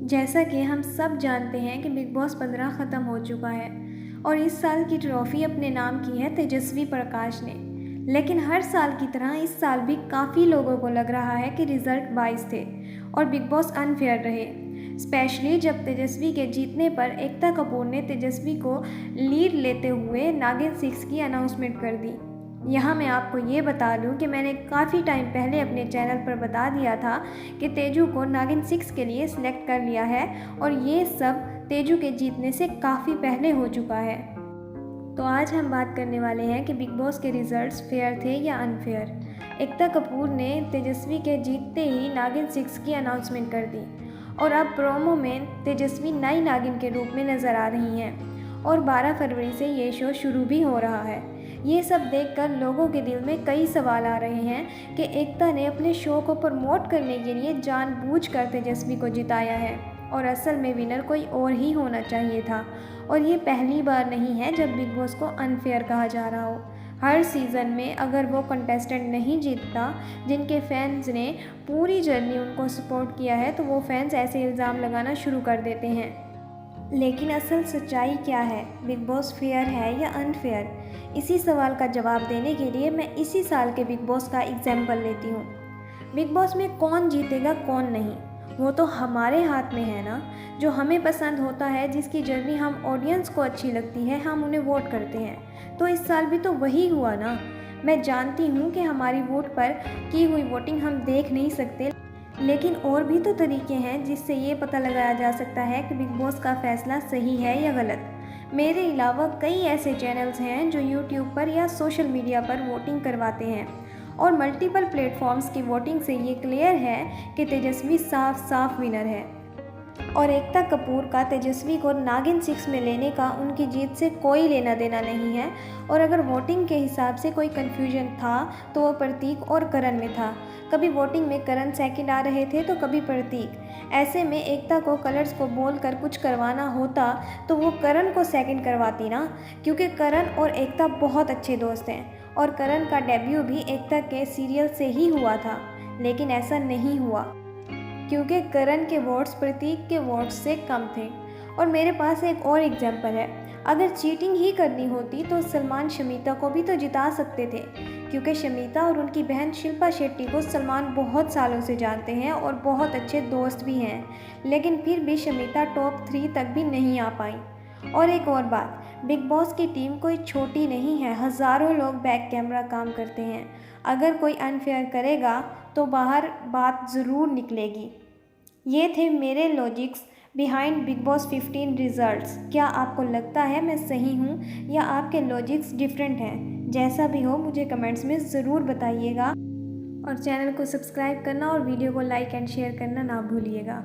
जैसा कि हम सब जानते हैं कि बिग बॉस 15 ख़त्म हो चुका है और इस साल की ट्रॉफ़ी अपने नाम की है तेजस्वी प्रकाश ने। लेकिन हर साल की तरह इस साल भी काफ़ी लोगों को लग रहा है कि रिज़ल्ट बाइस थे और बिग बॉस अनफेयर रहे। स्पेशली जब तेजस्वी के जीतने पर एकता कपूर ने तेजस्वी को लीड लेते हुए नागिन 6 की अनाउंसमेंट कर दी। यहाँ मैं आपको ये बता दूँ कि मैंने काफ़ी टाइम पहले अपने चैनल पर बता दिया था कि तेजू को नागिन 6 के लिए सिलेक्ट कर लिया है और ये सब तेजू के जीतने से काफ़ी पहले हो चुका है। तो आज हम बात करने वाले हैं कि बिग बॉस के रिजल्ट्स फेयर थे या अनफेयर। एकता कपूर ने तेजस्वी के जीतते ही नागिन 6 की अनाउंसमेंट कर दी और अब प्रोमो में तेजस्वी नई नागिन के रूप में नज़र आ रही हैं और 12 फरवरी से ये शो शुरू भी हो रहा है। ये सब देखकर लोगों के दिल में कई सवाल आ रहे हैं कि एकता ने अपने शो को प्रमोट करने के लिए जानबूझकर तेजस्वी को जिताया है और असल में विनर कोई और ही होना चाहिए था। और ये पहली बार नहीं है जब बिग बॉस को अनफेयर कहा जा रहा हो। हर सीज़न में अगर वो कंटेस्टेंट नहीं जीतता जिनके फैंस ने पूरी जर्नी उनको सपोर्ट किया है, तो वो फैंस ऐसे इल्ज़ाम लगाना शुरू कर देते हैं। लेकिन असल सच्चाई क्या है? बिग बॉस फेयर है या अनफेयर? इसी सवाल का जवाब देने के लिए मैं इसी साल के बिग बॉस का एग्जाम्पल लेती हूँ। बिग बॉस में कौन जीतेगा कौन नहीं, वो तो हमारे हाथ में है ना। जो हमें पसंद होता है, जिसकी जर्नी हम ऑडियंस को अच्छी लगती है, हम उन्हें वोट करते हैं। तो इस साल भी तो वही हुआ ना। मैं जानती हूँ कि हमारी वोट पर की हुई वोटिंग हम देख नहीं सकते, लेकिन और भी तो तरीके हैं जिससे ये पता लगाया जा सकता है कि बिग बॉस का फैसला सही है या गलत। मेरे अलावा कई ऐसे चैनल्स हैं जो यूट्यूब पर या सोशल मीडिया पर वोटिंग करवाते हैं और मल्टीपल प्लेटफॉर्म्स की वोटिंग से ये क्लियर है कि तेजस्वी साफ साफ विनर है और एकता कपूर का तेजस्वी को नागिन 6 में लेने का उनकी जीत से कोई लेना देना नहीं है। और अगर वोटिंग के हिसाब से कोई कन्फ्यूजन था तो वो प्रतीक और करण में था। कभी वोटिंग में करण सेकंड आ रहे थे तो कभी प्रतीक। ऐसे में एकता को कलर्स को बोलकर कुछ करवाना होता तो वो करण को सेकंड करवाती ना, क्योंकि करण और एकता बहुत अच्छे दोस्त हैं और करण का डेब्यू भी एकता के सीरियल से ही हुआ था। लेकिन ऐसा नहीं हुआ क्योंकि करण के वोट्स प्रतीक के वोट्स से कम थे। और मेरे पास एक और एग्जांपल है। अगर चीटिंग ही करनी होती तो सलमान शमीता को भी तो जिता सकते थे, क्योंकि शमीता और उनकी बहन शिल्पा शेट्टी को सलमान बहुत सालों से जानते हैं और बहुत अच्छे दोस्त भी हैं। लेकिन फिर भी शमीता टॉप 3 तक भी नहीं आ पाई। और एक और बात, बिग बॉस की टीम कोई छोटी नहीं है, हज़ारों लोग बैक कैमरा काम करते हैं। अगर कोई अनफेयर करेगा तो बाहर बात ज़रूर निकलेगी। ये थे मेरे logics behind big boss 15 results. क्या आपको लगता है मैं सही हूँ या आपके लॉजिक्स डिफरेंट हैं? जैसा भी हो मुझे कमेंट्स में ज़रूर बताइएगा और चैनल को सब्सक्राइब करना और वीडियो को लाइक एंड शेयर करना ना भूलिएगा।